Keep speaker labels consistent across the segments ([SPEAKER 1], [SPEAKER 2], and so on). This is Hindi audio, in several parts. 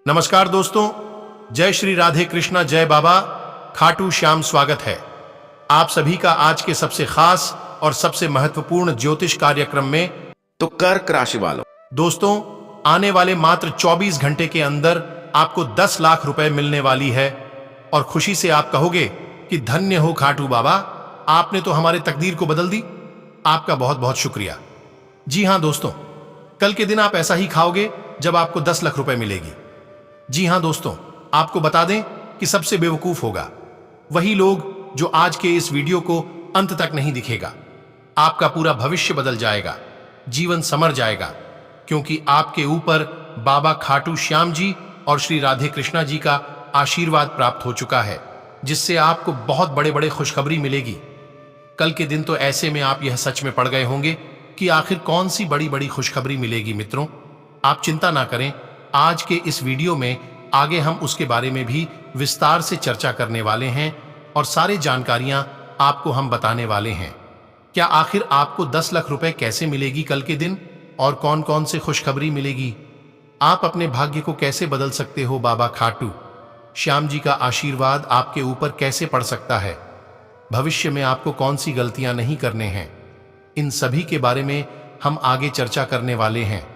[SPEAKER 1] नमस्कार दोस्तों, जय श्री राधे कृष्णा, जय बाबा खाटू श्याम। स्वागत है आप सभी का आज के सबसे खास और सबसे महत्वपूर्ण ज्योतिष कार्यक्रम में।
[SPEAKER 2] तो कर्क राशि वालों,
[SPEAKER 1] दोस्तों, आने वाले मात्र 24 घंटे के अंदर आपको 10 लाख रुपए मिलने वाली है और खुशी से आप कहोगे कि धन्य हो खाटू बाबा, आपने तो हमारे तकदीर को बदल दी। आपका बहुत बहुत शुक्रिया। जी हां दोस्तों, कल के दिन आप ऐसा ही खाओगे जब आपको 10 लाख रुपए मिलेगी। जी हां दोस्तों, आपको बता दें कि सबसे बेवकूफ होगा वही लोग जो आज के इस वीडियो को अंत तक नहीं दिखेगा। आपका पूरा भविष्य बदल जाएगा, जीवन संवर जाएगा, क्योंकि आपके ऊपर बाबा खाटू श्याम जी और श्री राधे कृष्णा जी का आशीर्वाद प्राप्त हो चुका है, जिससे आपको बहुत बड़े बड़े खुशखबरी मिलेगी। कल के दिन तो ऐसे में आप यह सच में पड़ गए होंगे कि आखिर कौन सी बड़ी बड़ी खुशखबरी मिलेगी। मित्रों, आप चिंता ना करें, आज के इस वीडियो में आगे हम उसके बारे में भी विस्तार से चर्चा करने वाले हैं और सारी जानकारियां आपको हम बताने वाले हैं। क्या आखिर आपको 10 लाख रुपए कैसे मिलेगी कल के दिन और कौन कौन से खुशखबरी मिलेगी, आप अपने भाग्य को कैसे बदल सकते हो, बाबा खाटू श्याम जी का आशीर्वाद आपके ऊपर कैसे पड़ सकता है, भविष्य में आपको कौन सी गलतियां नहीं करने हैं, इन सभी के बारे में हम आगे चर्चा करने वाले हैं।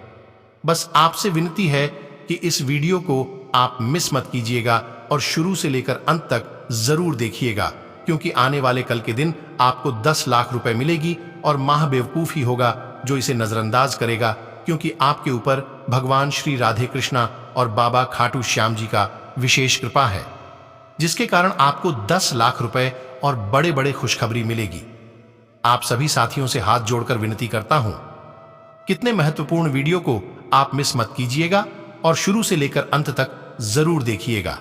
[SPEAKER 1] बस आपसे विनती है कि इस वीडियो को आप मिस मत कीजिएगा और शुरू से लेकर अंत तक जरूर देखिएगा, क्योंकि आने वाले कल के दिन आपको 10 लाख रुपए मिलेगी और माह बेवकूफ ही होगा जो इसे नजरअंदाज करेगा, क्योंकि आपके ऊपर भगवान श्री राधे कृष्णा और बाबा खाटू श्याम जी का विशेष कृपा है, जिसके कारण आपको 10 लाख रुपए और बड़े बड़े खुशखबरी मिलेगी। आप सभी साथियों से हाथ जोड़कर विनती करता हूं, कितने महत्वपूर्ण वीडियो को आप मिस मत कीजिएगा और शुरू से लेकर अंत तक जरूर देखिएगा,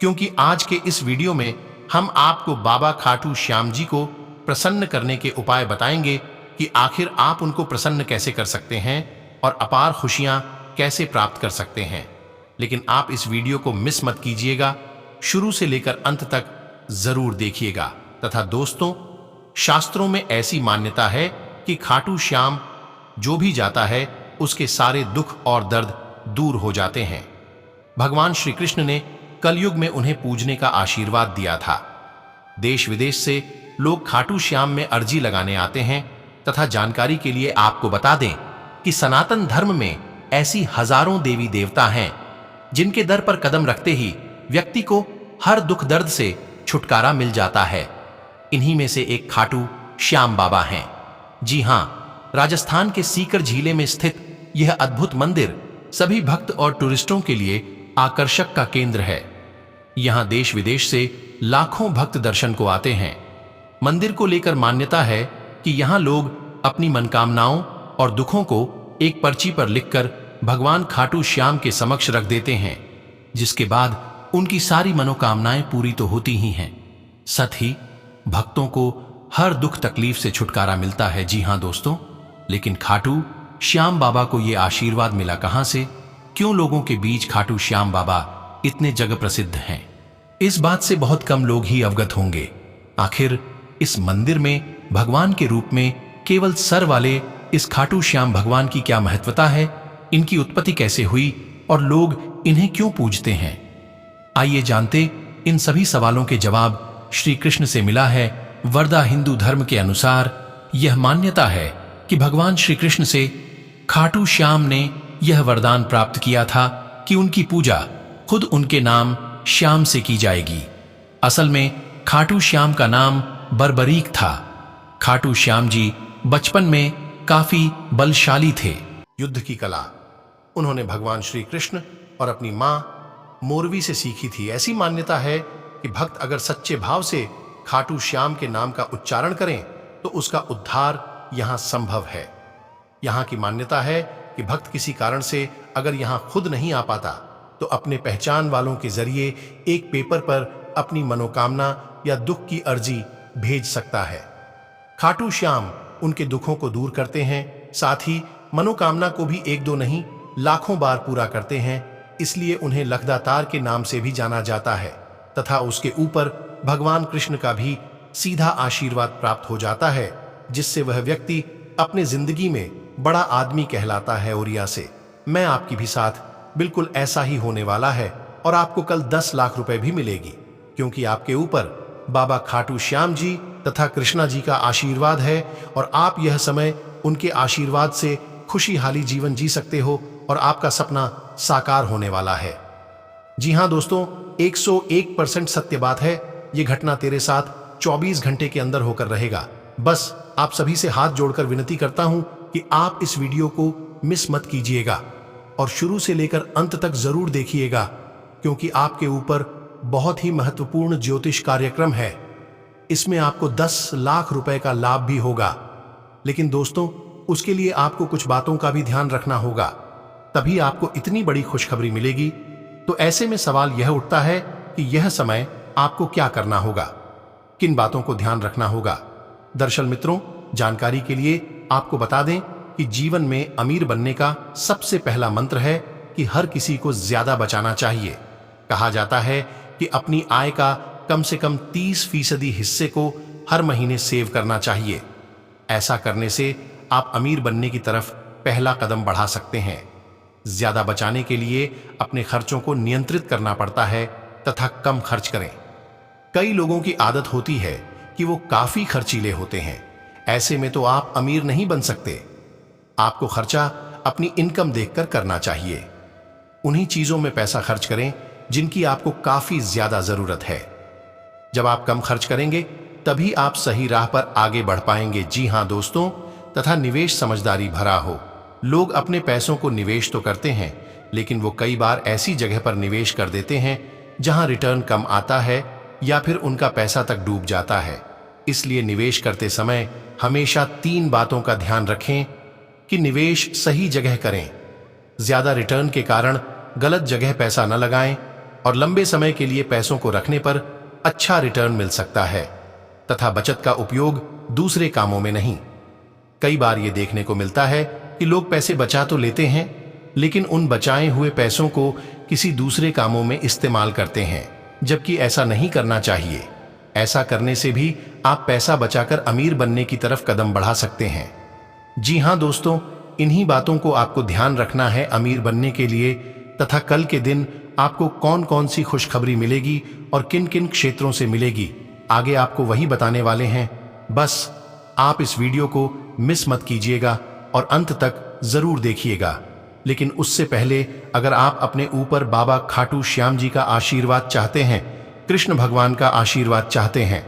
[SPEAKER 1] क्योंकि आज के इस वीडियो में हम आपको बाबा खाटू श्याम जी को प्रसन्न करने के उपाय बताएंगे कि आखिर आप उनको प्रसन्न कैसे कर सकते हैं और अपार खुशियां कैसे प्राप्त कर सकते हैं। लेकिन आप इस वीडियो को मिस मत कीजिएगा, शुरू से लेकर अंत तक जरूर देखिएगा। तथा दोस्तों, शास्त्रों में ऐसी मान्यता है कि खाटू श्याम जो भी जाता है उसके सारे दुख और दर्द दूर हो जाते हैं। भगवान श्री कृष्ण ने कलयुग में उन्हें पूजने का आशीर्वाद दिया था। देश विदेश से लोग खाटू श्याम में अर्जी लगाने आते हैं। तथा जानकारी के लिए आपको बता दें कि सनातन धर्म में ऐसी हजारों देवी देवता हैं जिनके दर पर कदम रखते ही व्यक्ति को हर दुख दर्द से छुटकारा मिल जाता है। इन्हीं में से एक खाटू श्याम बाबा हैं। जी हां, राजस्थान के सीकर झीले में स्थित यह अद्भुत मंदिर सभी भक्त और टूरिस्टों के लिए आकर्षक का केंद्र है। यहां देश विदेश से लाखों भक्त दर्शन को आते हैं। मंदिर को लेकर मान्यता है कि यहां लोग अपनी मनोकामनाओं और दुखों को एक पर्ची पर लिखकर भगवान खाटू श्याम के समक्ष रख देते हैं, जिसके बाद उनकी सारी मनोकामनाएं पूरी तो होती ही हैं, साथ ही भक्तों को हर दुख तकलीफ से छुटकारा मिलता है। जी हां दोस्तों, लेकिन खाटू श्याम बाबा को यह आशीर्वाद मिला कहां से? क्यों लोगों के बीच खाटू श्याम बाबा इतने जग प्रसिद्ध हैं? इस बात से बहुत कम लोग ही अवगत होंगे। आखिर इस मंदिर में भगवान के रूप में केवल सर वाले इस खाटू श्याम भगवान की क्या महत्वता है, इनकी उत्पत्ति कैसे हुई और लोग इन्हें क्यों पूजते हैं? आइए जानते इन सभी सवालों के जवाब श्री कृष्ण से मिला है। वर्दा हिंदू धर्म के अनुसार यह मान्यता है कि भगवान श्री कृष्ण से खाटू श्याम ने यह वरदान प्राप्त किया था कि उनकी पूजा खुद उनके नाम श्याम से की जाएगी। असल में खाटू श्याम का नाम बर्बरीक था। खाटू श्याम जी बचपन में काफी बलशाली थे। युद्ध की कला उन्होंने भगवान श्री कृष्ण और अपनी मां मोरवी से सीखी थी। ऐसी मान्यता है कि भक्त अगर सच्चे भाव से खाटू श्याम के नाम का उच्चारण करें तो उसका उद्धार यहां संभव है। यहां की मान्यता है कि भक्त किसी कारण से अगर यहां खुद नहीं आ पाता तो अपने पहचान वालों के जरिए एक पेपर पर अपनी मनोकामना या दुख की अर्जी भेज सकता है। खाटू श्याम उनके दुखों को दूर करते हैं, साथ ही मनोकामना को भी एक दो नहीं लाखों बार पूरा करते हैं। इसलिए उन्हें लखदातार के नाम से भी जाना जाता है तथा उसके ऊपर भगवान कृष्ण का भी सीधा आशीर्वाद प्राप्त हो जाता है, जिससे वह व्यक्ति अपने जिंदगी में बड़ा आदमी कहलाता है। और या से मैं आपकी भी साथ बिल्कुल ऐसा ही होने वाला है और आपको कल 10 लाख रुपए भी मिलेगी, क्योंकि आपके ऊपर बाबा खाटू श्याम जी तथा कृष्णा जी का आशीर्वाद है और आप यह समय उनके आशीर्वाद से खुशहाली जीवन जी सकते हो और आपका सपना साकार होने वाला है। जी हाँ दोस्तों, 101% सत्य बात है। यह घटना तेरे साथ 24 घंटे के अंदर होकर रहेगा। बस आप सभी से हाथ जोड़कर विनती करता हूं कि आप इस वीडियो को मिस मत कीजिएगा और शुरू से लेकर अंत तक जरूर देखिएगा, क्योंकि आपके ऊपर बहुत ही महत्वपूर्ण ज्योतिष कार्यक्रम है। इसमें आपको 10 लाख रुपए का लाभ भी होगा। लेकिन दोस्तों, उसके लिए आपको कुछ बातों का भी ध्यान रखना होगा, तभी आपको इतनी बड़ी खुशखबरी मिलेगी। तो ऐसे में सवाल यह उठता है कि यह समय आपको क्या करना होगा, किन बातों को ध्यान रखना होगा। दरअसल मित्रों, जानकारी के लिए आपको बता दें कि जीवन में अमीर बनने का सबसे पहला मंत्र है कि हर किसी को ज्यादा बचाना चाहिए। कहा जाता है कि अपनी आय का कम से कम 30% हिस्से को हर महीने सेव करना चाहिए। ऐसा करने से आप अमीर बनने की तरफ पहला कदम बढ़ा सकते हैं। ज्यादा बचाने के लिए अपने खर्चों को नियंत्रित करना पड़ता है तथा कम खर्च करें। कई लोगों की आदत होती है कि वो काफी खर्चीले होते हैं। ऐसे में तो आप अमीर नहीं बन सकते। आपको खर्चा अपनी इनकम देखकर करना चाहिए। उन्हीं चीजों में पैसा खर्च करें जिनकी आपको काफी ज्यादा जरूरत है। जब आप कम खर्च करेंगे तभी आप सही राह पर आगे बढ़ पाएंगे। जी हां दोस्तों, तथा निवेश समझदारी भरा हो। लोग अपने पैसों को निवेश तो करते हैं, लेकिन वो कई बार ऐसी जगह पर निवेश कर देते हैं जहां रिटर्न कम आता है या फिर उनका पैसा तक डूब जाता है। इसलिए निवेश करते समय हमेशा 3 बातों का ध्यान रखें कि निवेश सही जगह करें, ज्यादा रिटर्न के कारण गलत जगह पैसा न लगाएं और लंबे समय के लिए पैसों को रखने पर अच्छा रिटर्न मिल सकता है, तथा बचत का उपयोग दूसरे कामों में नहीं। कई बार यह देखने को मिलता है कि लोग पैसे बचा तो लेते हैं, लेकिन उन बचाए हुए पैसों को किसी दूसरे कामों में इस्तेमाल करते हैं, जबकि ऐसा नहीं करना चाहिए। ऐसा करने से भी आप पैसा बचाकर अमीर बनने की तरफ कदम बढ़ा सकते हैं। जी हां दोस्तों, इन्हीं बातों को आपको ध्यान रखना है अमीर बनने के लिए, तथा कल के दिन आपको कौन कौन सी खुशखबरी मिलेगी और किन किन क्षेत्रों से मिलेगी, आगे आपको वही बताने वाले हैं। बस आप इस वीडियो को मिस मत कीजिएगा और अंत तक जरूर देखिएगा। लेकिन उससे पहले अगर आप अपने ऊपर बाबा खाटू श्याम जी का आशीर्वाद चाहते हैं, कृष्ण भगवान का आशीर्वाद चाहते हैं,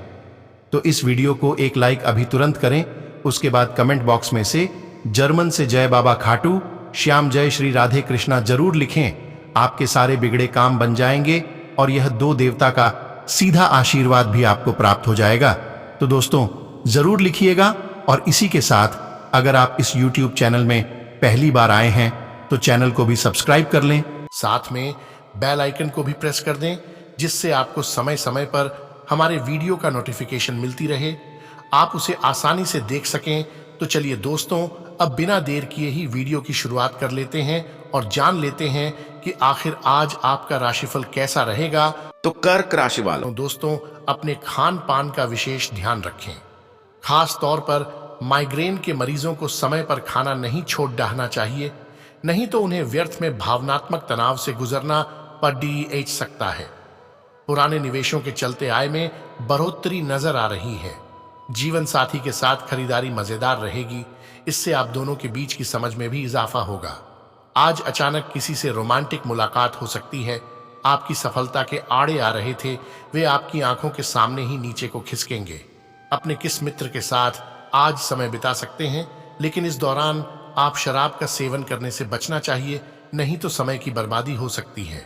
[SPEAKER 1] तो इस वीडियो को एक लाइक अभी तुरंत करें। उसके बाद कमेंट बॉक्स में से जर्मन से जय बाबा खाटू श्याम, जय श्री राधे कृष्णा जरूर लिखें। आपके सारे बिगड़े काम बन जाएंगे और यह 2 देवता का सीधा आशीर्वाद भी आपको प्राप्त हो जाएगा। तो दोस्तों जरूर लिखिएगा। और इसी के साथ अगर आप इस YouTube चैनल में पहली बार आए हैं तो चैनल को भी सब्सक्राइब कर लें, साथ में बेल आइकन को भी प्रेस कर दें, जिससे आपको समय समय पर हमारे वीडियो का नोटिफिकेशन मिलती रहे, आप उसे आसानी से देख सकें। तो चलिए दोस्तों, अब बिना देर किए ही वीडियो की शुरुआत कर लेते हैं और जान लेते हैं कि आखिर आज आपका राशिफल कैसा रहेगा।
[SPEAKER 2] तो कर्क राशि वालों,
[SPEAKER 1] दोस्तों अपने खान पान का विशेष ध्यान रखें। खास तौर पर माइग्रेन के मरीजों को समय पर खाना नहीं छोड़ डालना चाहिए, नहीं तो उन्हें व्यर्थ में भावनात्मक तनाव से गुजरना पड़ सकता है। पुराने निवेशों के चलते आय में बढ़ोतरी नजर आ रही है। जीवन साथी के साथ खरीदारी मजेदार रहेगी, इससे आप दोनों के बीच की समझ में भी इजाफा होगा। आज अचानक किसी से रोमांटिक मुलाकात हो सकती है। आपकी सफलता के आड़े आ रहे थे, वे आपकी आंखों के सामने ही नीचे को खिसकेंगे। अपने किस मित्र के साथ आज समय बिता सकते हैं, लेकिन इस दौरान आप शराब का सेवन करने से बचना चाहिए, नहीं तो समय की बर्बादी हो सकती है।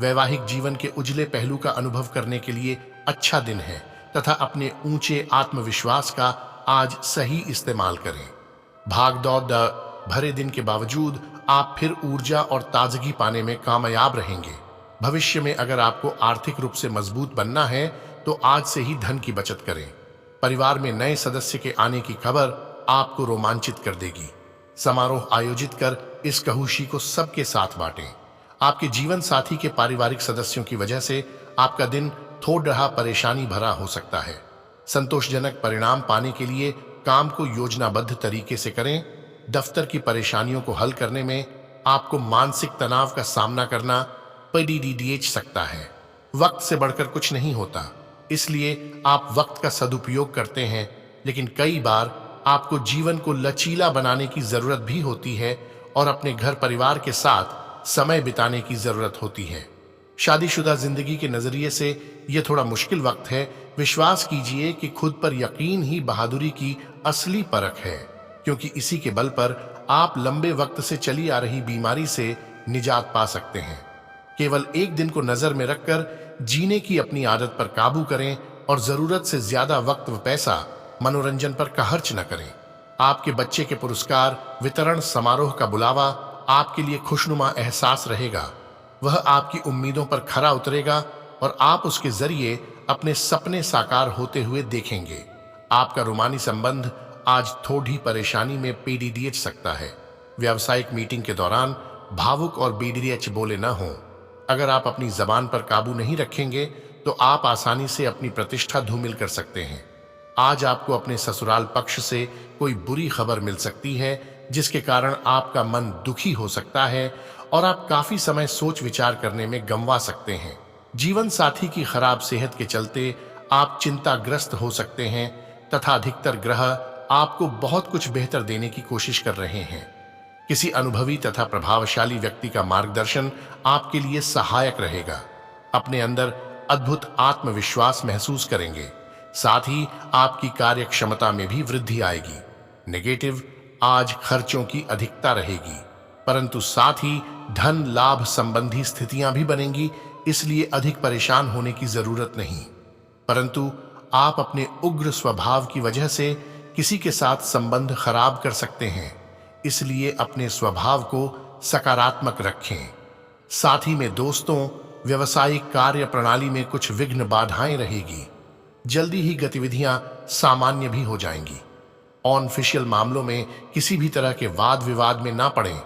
[SPEAKER 1] वैवाहिक जीवन के उजले पहलू का अनुभव करने के लिए अच्छा दिन है, तथा अपने ऊंचे आत्मविश्वास का आज सही इस्तेमाल करें। भाग दौड़ भरे दिन के बावजूद आप फिर ऊर्जा और ताजगी पाने में कामयाब रहेंगे। भविष्य में अगर आपको आर्थिक रूप से मजबूत बनना है तो आज से ही धन की बचत करें। परिवार में नए सदस्य के आने की खबर आपको रोमांचित कर देगी। समारोह आयोजित कर इस खुशी को सबके साथ बांटें। आपके जीवन साथी के पारिवारिक सदस्यों की वजह से आपका दिन थोड़ा परेशानी भरा हो सकता है। संतोषजनक परिणाम पाने के लिए काम को योजनाबद्ध तरीके से करें। दफ्तर की परेशानियों को हल करने में आपको मानसिक तनाव का सामना करना पीडीडीएच सकता है। वक्त से बढ़कर कुछ नहीं होता, इसलिए आप वक्त का सदुपयोग करते हैं, लेकिन कई बार आपको जीवन को लचीला बनाने की जरूरत भी होती है और अपने घर परिवार के साथ समय बिताने की जरूरत होती है। शादीशुदा जिंदगी के नजरिए से यह थोड़ा मुश्किल वक्त है। विश्वास कीजिए कि खुद पर यकीन ही बहादुरी की असली परख है, क्योंकि इसी के बल पर आप लंबे वक्त से चली आ रही बीमारी से निजात पा सकते हैं। केवल एक दिन को नजर में रखकर जीने की अपनी आदत पर काबू करें और जरूरत से ज्यादा वक्त व पैसा मनोरंजन पर खर्च न करें। आपके बच्चे के पुरस्कार वितरण समारोह का बुलावा आपके लिए खुशनुमा एहसास रहेगा। वह आपकी उम्मीदों पर खरा उतरेगा और आप उसके जरिए अपने सपने साकार होते हुए देखेंगे। आपका रूमानी संबंध आज थोड़ी परेशानी में पीडीडीएच सकता है। व्यावसायिक मीटिंग के दौरान भावुक और बीडीएच बोले न हों। अगर आप अपनी जबान पर काबू नहीं रखेंगे तो आप आसानी से अपनी प्रतिष्ठा धूमिल कर सकते हैं। आज आपको अपने ससुराल पक्ष से कोई बुरी खबर मिल सकती है, जिसके कारण आपका मन दुखी हो सकता है और आप काफी समय सोच विचार करने में गंवा सकते हैं। जीवन साथी की खराब सेहत के चलते आप चिंताग्रस्त हो सकते हैं तथा अधिकतर ग्रह आपको बहुत कुछ बेहतर देने की कोशिश कर रहे हैं। किसी अनुभवी तथा प्रभावशाली व्यक्ति का मार्गदर्शन आपके लिए सहायक रहेगा। अपने अंदर अद्भुत आत्मविश्वास महसूस करेंगे। साथ ही आपकी कार्य क्षमता में भी वृद्धि आएगी। नेगेटिव, आज खर्चों की अधिकता रहेगी, परंतु साथ ही धन लाभ संबंधी स्थितियां भी बनेंगी, इसलिए अधिक परेशान होने की जरूरत नहीं। परंतु आप अपने उग्र स्वभाव की वजह से किसी के साथ संबंध खराब कर सकते हैं, इसलिए अपने स्वभाव को सकारात्मक रखें। साथ ही में दोस्तों, व्यवसायिक कार्य प्रणाली में कुछ विघ्न बाधाएं रहेगी। जल्दी ही गतिविधियां सामान्य भी हो जाएंगी। ऑनफिशियल मामलों में किसी भी तरह के वाद विवाद में ना पड़ें।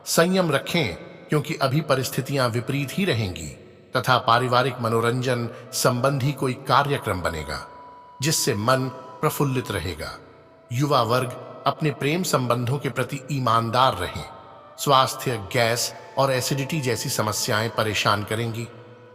[SPEAKER 1] संयम रखें, क्योंकि अभी परिस्थितियां विपरीत ही रहेंगी तथा पारिवारिक मनोरंजन संबंधी कोई कार्यक्रम बनेगा, जिससे मन प्रफुल्लित रहेगा। युवा वर्ग अपने प्रेम संबंधों के प्रति ईमानदार रहें। स्वास्थ्य, गैस और एसिडिटी जैसी समस्याएं परेशान करेंगी।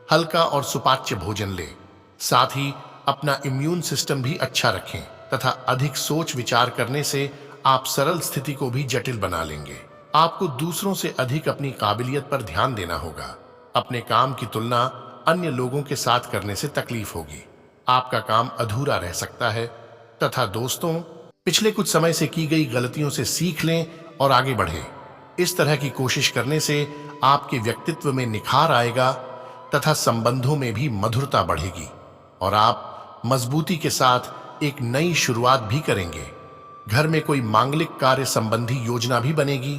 [SPEAKER 1] हल्का और सुपाच्य भोजन लें। साथ ही अपना इम्यून सिस्टम भी अच्छा रखें तथा अधिक सोच विचार करने से आप सरल स्थिति को भी जटिल बना लेंगे। आपको दूसरों से अधिक अपनी काबिलियत पर ध्यान देना होगा। अपने काम की तुलना अन्य लोगों के साथ करने से तकलीफ होगी। आपका काम अधूरा रह सकता है। तथा दोस्तों, पिछले कुछ समय से की गई गलतियों से सीख लें और आगे बढ़ें। इस तरह की कोशिश करने से आपके व्यक्तित्व में निखार आएगा तथा संबंधों में भी मधुरता बढ़ेगी और आप मजबूती के साथ एक नई शुरुआत भी करेंगे। घर में कोई मांगलिक कार्य संबंधी योजना भी बनेगी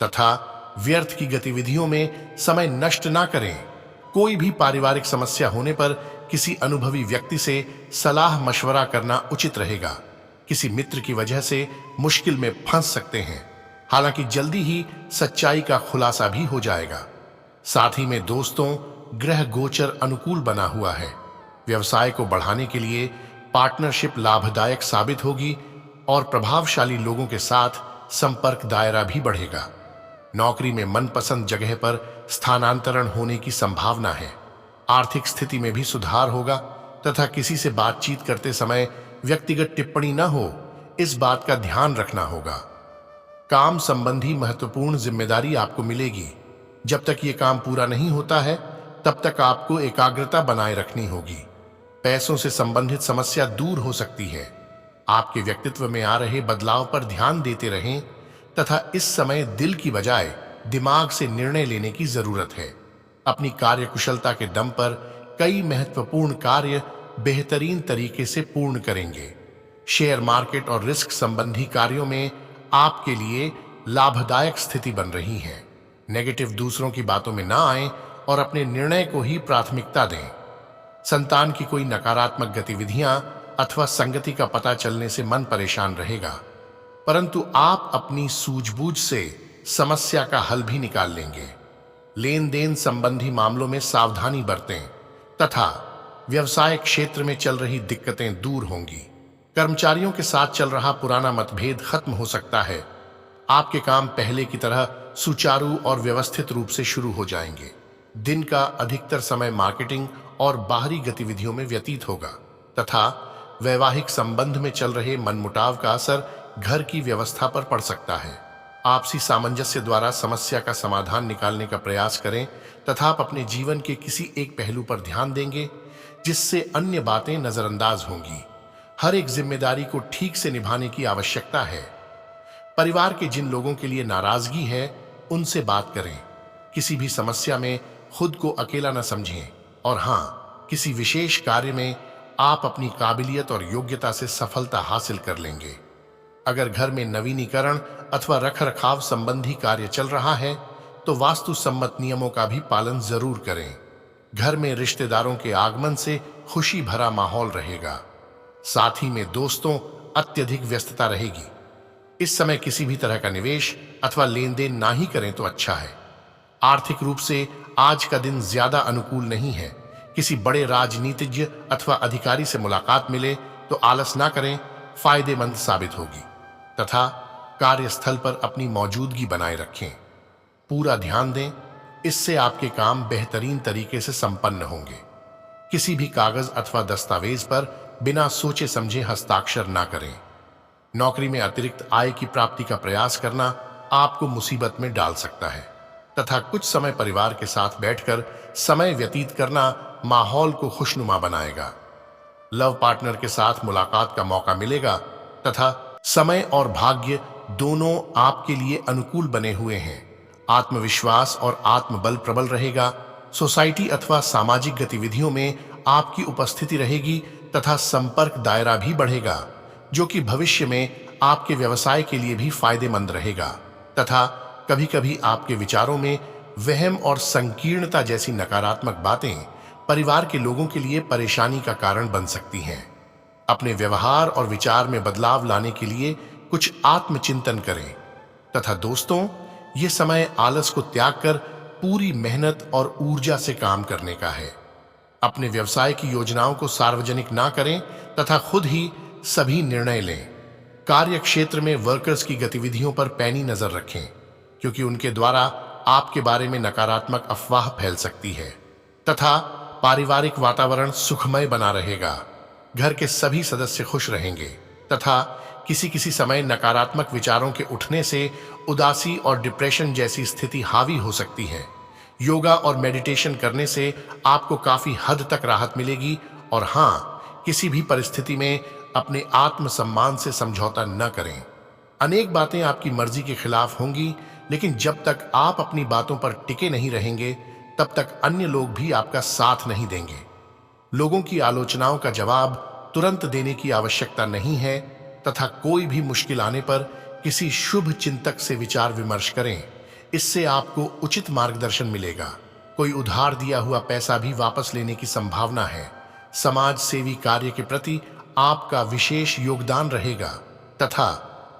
[SPEAKER 1] तथा व्यर्थ की गतिविधियों में समय नष्ट ना करें। कोई भी पारिवारिक समस्या होने पर किसी अनुभवी व्यक्ति से सलाह मशवरा करना उचित रहेगा। किसी मित्र की वजह से मुश्किल में फंस सकते हैं, हालांकि जल्दी ही सच्चाई का खुलासा भी हो जाएगा। साथ ही में दोस्तों, ग्रह गोचर अनुकूल बना हुआ है। व्यवसाय को बढ़ाने के लिए पार्टनरशिप लाभदायक साबित होगी और प्रभावशाली लोगों के साथ संपर्क दायरा भी बढ़ेगा। नौकरी में मनपसंद जगह पर स्थानांतरण होने की संभावना है। आर्थिक स्थिति में भी सुधार होगा तथा किसी से बातचीत करते समय व्यक्तिगत टिप्पणी न हो, इस बात का ध्यान रखना होगा। काम संबंधी महत्वपूर्ण जिम्मेदारी आपको मिलेगी। जब तक ये काम पूरा नहीं होता है, तब तक आपको एकाग्रता बनाए रखनी होगी। पैसों से संबंधित समस्या दूर हो सकती है। आपके व्यक्तित्व में आ रहे बदलाव पर ध्यान देते रहें तथा इस समय दिल की बजाय दिमाग से निर्णय लेने की जरूरत है। अपनी कार्यकुशलता के दम पर कई महत्वपूर्ण कार्य बेहतरीन तरीके से पूर्ण करेंगे। शेयर मार्केट और रिस्क संबंधी कार्यों में आपके लिए लाभदायक स्थिति बन रही है। नेगेटिव, दूसरों की बातों में ना आएं और अपने निर्णय को ही प्राथमिकता दें। संतान की कोई नकारात्मक गतिविधियां अथवा संगति का पता चलने से मन परेशान रहेगा, परंतु आप अपनी सूझबूझ से समस्या का हल भी निकाल लेंगे। लेन देन संबंधी मामलों में सावधानी बरतें तथा व्यवसाय क्षेत्र में चल रही दिक्कतें दूर होंगी। कर्मचारियों के साथ चल रहा पुराना मतभेद खत्म हो सकता है। आपके काम पहले की तरह सुचारू और व्यवस्थित रूप से शुरू हो जाएंगे। दिन का अधिकतर समय मार्केटिंग और बाहरी गतिविधियों में व्यतीत होगा तथा वैवाहिक संबंध में चल रहे मनमुटाव का असर घर की व्यवस्था पर पड़ सकता है। आपसी सामंजस्य द्वारा समस्या का समाधान निकालने का प्रयास करें तथा आप अपने जीवन के किसी एक पहलू पर ध्यान देंगे जिससे अन्य बातें नजरअंदाज होंगी। हर एक जिम्मेदारी को ठीक से निभाने की आवश्यकता है। परिवार के जिन लोगों के लिए नाराजगी है उनसे बात करें। किसी भी समस्या में खुद को अकेला न समझें और हाँ, किसी विशेष कार्य में आप अपनी काबिलियत और योग्यता से सफलता हासिल कर लेंगे। अगर घर में नवीनीकरण अथवा रखरखाव संबंधी कार्य चल रहा है तो वास्तु सम्मत नियमों का भी पालन जरूर करें। घर में रिश्तेदारों के आगमन से खुशी भरा माहौल रहेगा। साथ ही में दोस्तों अत्यधिक व्यस्तता रहेगी। इस समय किसी भी तरह का निवेश अथवा लेन देन ना ही करें तो अच्छा है। आर्थिक रूप से आज का दिन ज्यादा अनुकूल नहीं है। किसी बड़े राजनीतिज्ञ अथवा अधिकारी से मुलाकात मिले तो आलस ना करें, फायदेमंद साबित होगी तथा कार्यस्थल पर अपनी मौजूदगी बनाए रखें। पूरा ध्यान दें, इससे आपके काम बेहतरीन तरीके से संपन्न होंगे। किसी भी कागज अथवा दस्तावेज पर बिना सोचे समझे हस्ताक्षर ना करें। नौकरी में अतिरिक्त आय की प्राप्ति का प्रयास करना आपको मुसीबत में डाल सकता है तथा कुछ समय परिवार के साथ बैठकर समय व्यतीत करना माहौल को खुशनुमा बनाएगा। लव पार्टनर के साथ मुलाकात का मौका मिलेगा तथा समय और भाग्य दोनों आपके लिए अनुकूल बने हुए हैं। आत्मविश्वास और आत्मबल प्रबल रहेगा। सोसाइटी अथवा सामाजिक गतिविधियों में आपकी उपस्थिति रहेगी तथा संपर्क दायरा भी बढ़ेगा, जो कि भविष्य में आपके व्यवसाय के लिए भी फायदेमंद रहेगा तथा कभी कभी आपके विचारों में वहम और संकीर्णता जैसी नकारात्मक बातें परिवार के लोगों के लिए परेशानी का कारण बन सकती हैं। अपने व्यवहार और विचार में बदलाव लाने के लिए कुछ आत्मचिंतन करें तथा दोस्तों, ये समय आलस को त्याग कर पूरी मेहनत और ऊर्जा से काम करने का है। अपने व्यवसाय की योजनाओं को सार्वजनिक ना करें तथा खुद ही सभी निर्णय लें। कार्य क्षेत्र में वर्कर्स की गतिविधियों पर पैनी नजर रखें, क्योंकि उनके द्वारा आपके बारे में नकारात्मक अफवाह फैल सकती है तथा पारिवारिक वातावरण सुखमय बना रहेगा। घर के सभी सदस्य खुश रहेंगे तथा किसी समय नकारात्मक विचारों के उठने से उदासी और डिप्रेशन जैसी स्थिति हावी हो सकती है। योगा और मेडिटेशन करने से आपको काफी हद तक राहत मिलेगी और हाँ, किसी भी परिस्थिति में अपने आत्मसम्मान से समझौता न करें। अनेक बातें आपकी मर्जी के खिलाफ होंगी, लेकिन जब तक आप अपनी बातों पर टिके नहीं रहेंगे तब तक अन्य लोग भी आपका साथ नहीं देंगे। लोगों की आलोचनाओं का जवाब तुरंत देने की आवश्यकता नहीं है तथा कोई भी मुश्किल आने पर किसी शुभ चिंतक से विचार विमर्श करें। इससे आपको उचित मार्गदर्शन मिलेगा। कोई उधार दिया हुआ पैसा भी वापस लेने की संभावना है। समाज सेवी कार्य के प्रति आपका विशेष योगदान रहेगा तथा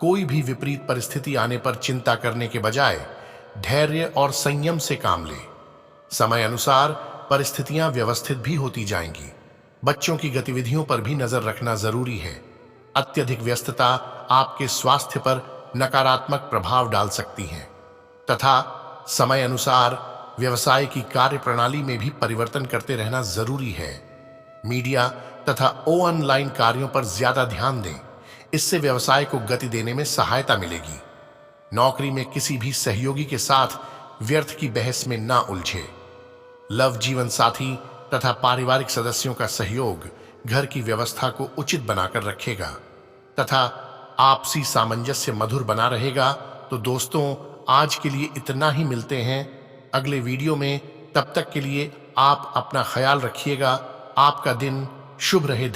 [SPEAKER 1] कोई भी विपरीत परिस्थिति आने पर चिंता करने के बजाय धैर्य और संयम से काम ले। समय अनुसार परिस्थितियां व्यवस्थित भी होती जाएंगी। बच्चों की गतिविधियों पर भी नजर रखना जरूरी है। अत्यधिक व्यस्तता आपके स्वास्थ्य पर नकारात्मक प्रभाव डाल सकती है तथा समय अनुसार व्यवसाय की कार्य प्रणाली में भी परिवर्तन करते रहना जरूरी है। मीडिया तथा ऑनलाइन कार्यों पर ज्यादा ध्यान दें, इससे व्यवसाय को गति देने में सहायता मिलेगी। नौकरी में किसी भी सहयोगी के साथ व्यर्थ की बहस में ना उलझे। लव जीवन साथी तथा पारिवारिक सदस्यों का सहयोग घर की व्यवस्था को उचित बनाकर रखेगा तथा आपसी सामंजस्य मधुर बना रहेगा। तो दोस्तों, आज के लिए इतना ही। मिलते हैं अगले वीडियो में। तब तक के लिए आप अपना ख्याल रखिएगा। आपका दिन शुभ रहे।